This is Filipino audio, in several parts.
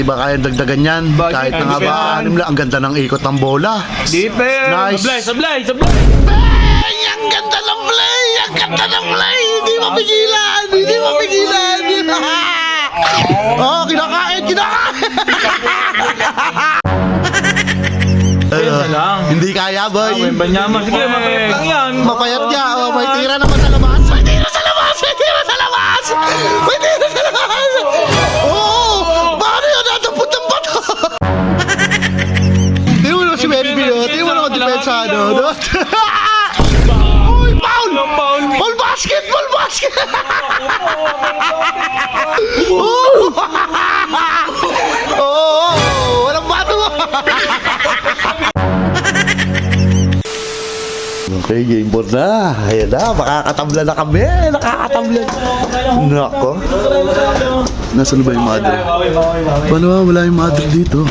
Di ba kaya dagdagan yan? Kahit na nga ba, anim lang. Ang ganda ng ikot ng bola. Deeper! Nice. Sablay! Bang! Ang ganda ng play! Ang ganda ng play! Hindi mapigilan! Hindi mapigilan! Oh, kinakain! Hindi kaya, boy. Banyaman. Sige, mapayat lang yan. Mapayat niya. Oh, may tira naman sa labas. May tira sa labas! Oh! Paano yun? Natapot ng bato! Tingnan mo naman si Wendy, oh. Tingnan mo naman depensa, no? Uy, foul! Ball basket! Oh! Walang bato! Okay, game board na. Ayan na, makakatabla na kami. Nakakatabla. Nako. Nasaan ba yung mother? Paano ba? Wala yung mother dito.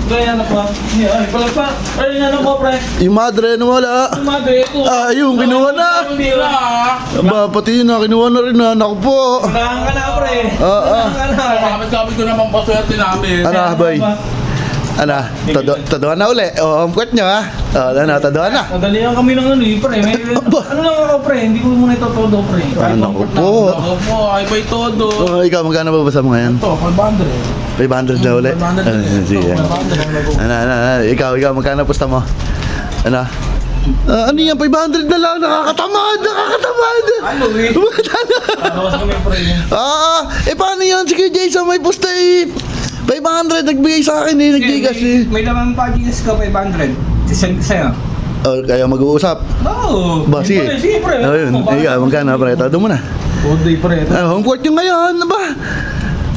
Kaya na pa. Ay, palagpa. Ay, ano po, pre? Yung mother na wala. Yung madre, ito. Ah, yung kinuha na. Aba, pati yun na. Kinuha na rin na. Naku po. Unahan ka na, pre. Unahan ka na. Kapit ko naman paswerte namin. Ano, boy? Ano? Tadoan na uli. O, umkwet nyo, ha? O, tadoan na. Madalihan kami ng ano, pre. Ano lang ako, pre? Hindi ko muna ito todo, pre. Naku po. Ako po, ay ba'y todo. Oh, ikaw, magkano ba basa mo ngayon? Ito, 500 500. na uli? 500. Sige. Ikaw, magkano pusta mo? Ano? Ano yan? 500 na lang. Nakakatamad! Ano, eh? Ano kami, pre? Paano yan? Sige, Jason, may pusta eh. 500, nagbigay sa akin eh, nagbigas eh. May naman pa gigas ka 500. Sisend ko sa'yo. Oh, kaya mag-uusap. Oo. Ba, sige. Sige, pre. Ayun, ikaw, magkano, pre? Todo mo na. All day, pre. Home court yung ngayon, ano ba?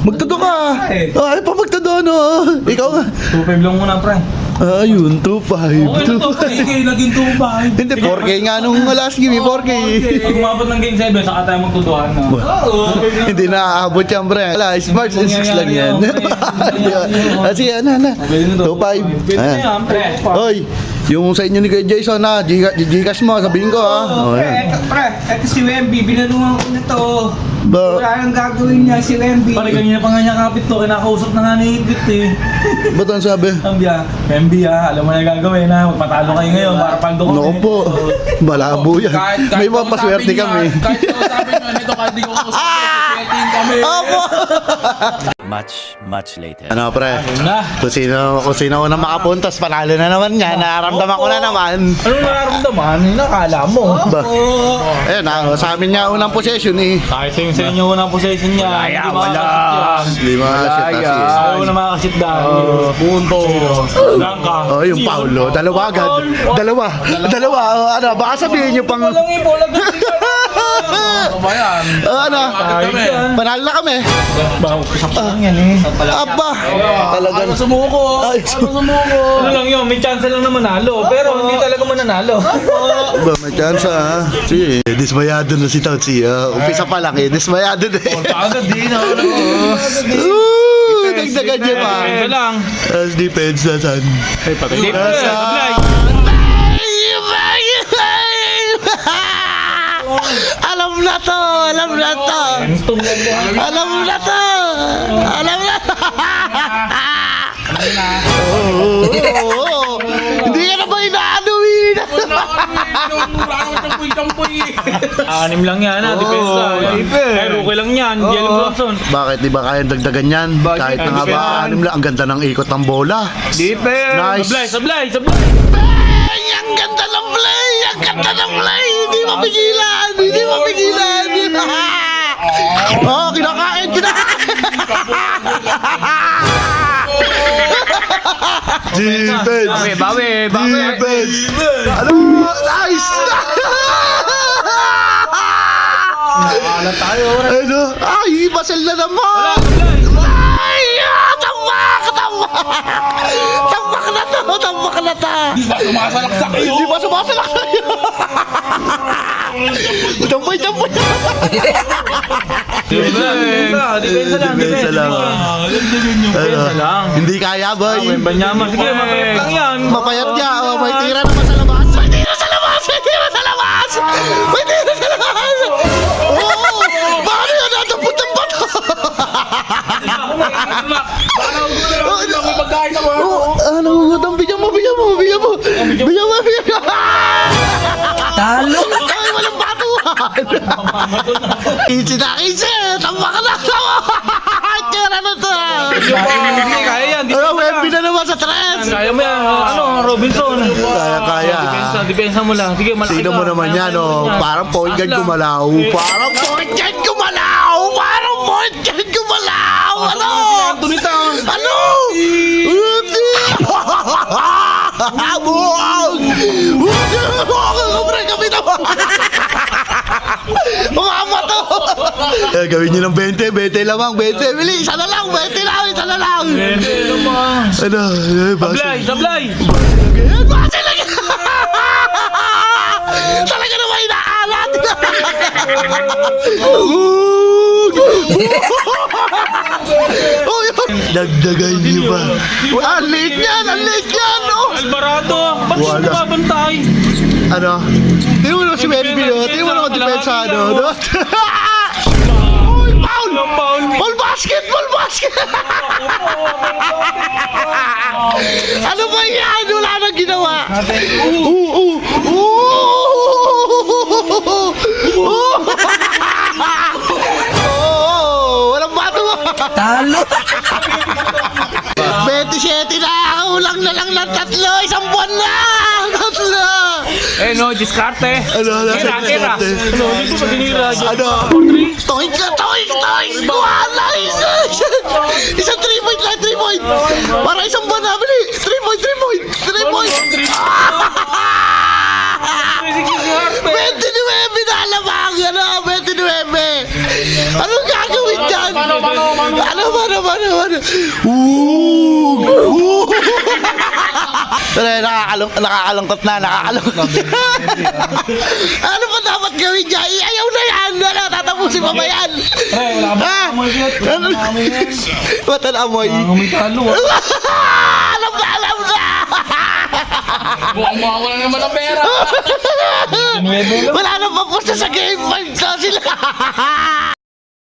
Magtado ka. Ay, pa magtado, no? Ikaw nga. 2.5 lang muna, pre. Ayun, 2.5. Okay na to, pre. Naging 2.5. Hindi, 4K nga nung last game, 4K. Pag umabot ng game 7, saka tayo magtuduhan na. Oo. Hindi na-aabot yan, pre. Wala, smart and 6 lang yan. Sige, ano. 2.5. Pwede na yan, pre. Hoy, yung sa inyo ni Kuya Jason na, Gcash mo, sabihin ko ha. Oh, yan. Eto si Wemby, binanungan ko na to. Ba, Wala nang gagawin niya si Wemby. Pare, kanina pa nga niya kapit to, kinakausap na nga ni Higit eh. ba't ang sabi? MB alam mo na yung gagawin ha, magpatalo kayo ngayon para paldo kami. Naku po, malabo yan. May mga paswerte kami. Kahit sabi nyo, ito kahit di ko sweating kami. Opo! Much later. Ano pre? Na. Kung sino una makapuntas, panalo na naman yan. Nararamdaman ko na naman. Anong nararamdaman? Nakala mo. Ba? Ayun sa amin niya unang possession eh. Kahit sa inyo unang possession niya, hindi makakashit yan. Lima na siya kasi. Ayaw na makakashit dahil. Punto. Langka. Oh, yung Paulo. Dalawa agad. Dalawa. Ano, baka sabihin niyo pang... Walang ibo, Ano ba yan? Ano? Panalo na kami. yan eh. Aba. Talagang... Ano sumuko? Ay, Ano lang yun, may chance lang na manalo. Pero hindi talaga mananalo. Ba, may chance ha. Sige, dismayado na si Tauchi. Umpisa pa lang eh, dismayado na eh. Agad din. Dagdagan niya pa. Ito lang. As defense na san. Alam na to. Hindi ka na ba inaanuin? Anim lang yan ha, depensa. Pero okay lang yan, Jalen Bronson. Bakit di ba kaya dagdagan yan? Kahit na nga ba, anim lang. Ang ganda ng ikot ng bola. Deeper! Nice. Sablay! Bang! Ang ganda ng play! Hindi mapigilan! Oh, kinakain! Defense! Bawi! Defense! Ano? Nice! Wala tayo. Ano? Ay, basel na naman! Ay! Tambak na to! Di ba sumasalaksak kayo? Di ba sumasalak sa'yo? Tampoy! Depensa lang. Hindi kaya, boy. Banyaman. Sige, mapayat lang yan. Mapayat niya. Oh, may tira naman sa labas. Oh! Bakit yun? Natapot ng bato! Baka nagugutom ako. May pagkain ako. Nangugutom. Bigyan mo. Talo! Ay, walang batuhan. Easy na, easy. Tama ka na. Tira na to. Hindi, kaya yan. Di Ano, Wemby na naman sa tres. Kaya mo yan. Robinson. Kaya. Depensa mo lang. Sige, malaki Sino ka. mo naman yan, oh. Parang point guard gumalaw. Parang point guard gumalaw. Ano? Anthony Town. Ano? Buwag! Kumpre kami naman! Umama to! Gawin nyo ng 20 lamang, 20. Bili, isa na lang. Ano? Sablay. Ayan, base lang yan! Talaga naman inaalat! Dagdagan niyo ba? Ang late yan! Oh! Alvarado. Ba't siya Wala. mababantay? Ano? Tingnan mo naman si Wemby, no? Tingnan mo naman depensa, no? Uy, foul! Ball basket! Ano ba yan? Wala nang ginawa. Walang bato. Talo! 27 na! Ulang na lang ng 3! Isang buwan na! 3! No, diskarte. Ano, nasa Kira. diskarte? Ano, dito pa tinira dyan. Ano? Toink! Wala! Isang 3 point lang, 3 point! Para isang buwan na, bili! 3 point! 29 na alamang! Ano? 29! Anong gagawin dyan? Ano? Nakakalungkot na. Ano pa dapat gawin dyan? Ayaw na yan! Ano? Tatapusin pa ba yan? Ha? Ba't ang amoy? May talo. Alam na! Mukhang mawawala naman ang pera. Wala na pa po sa game 5 na sila!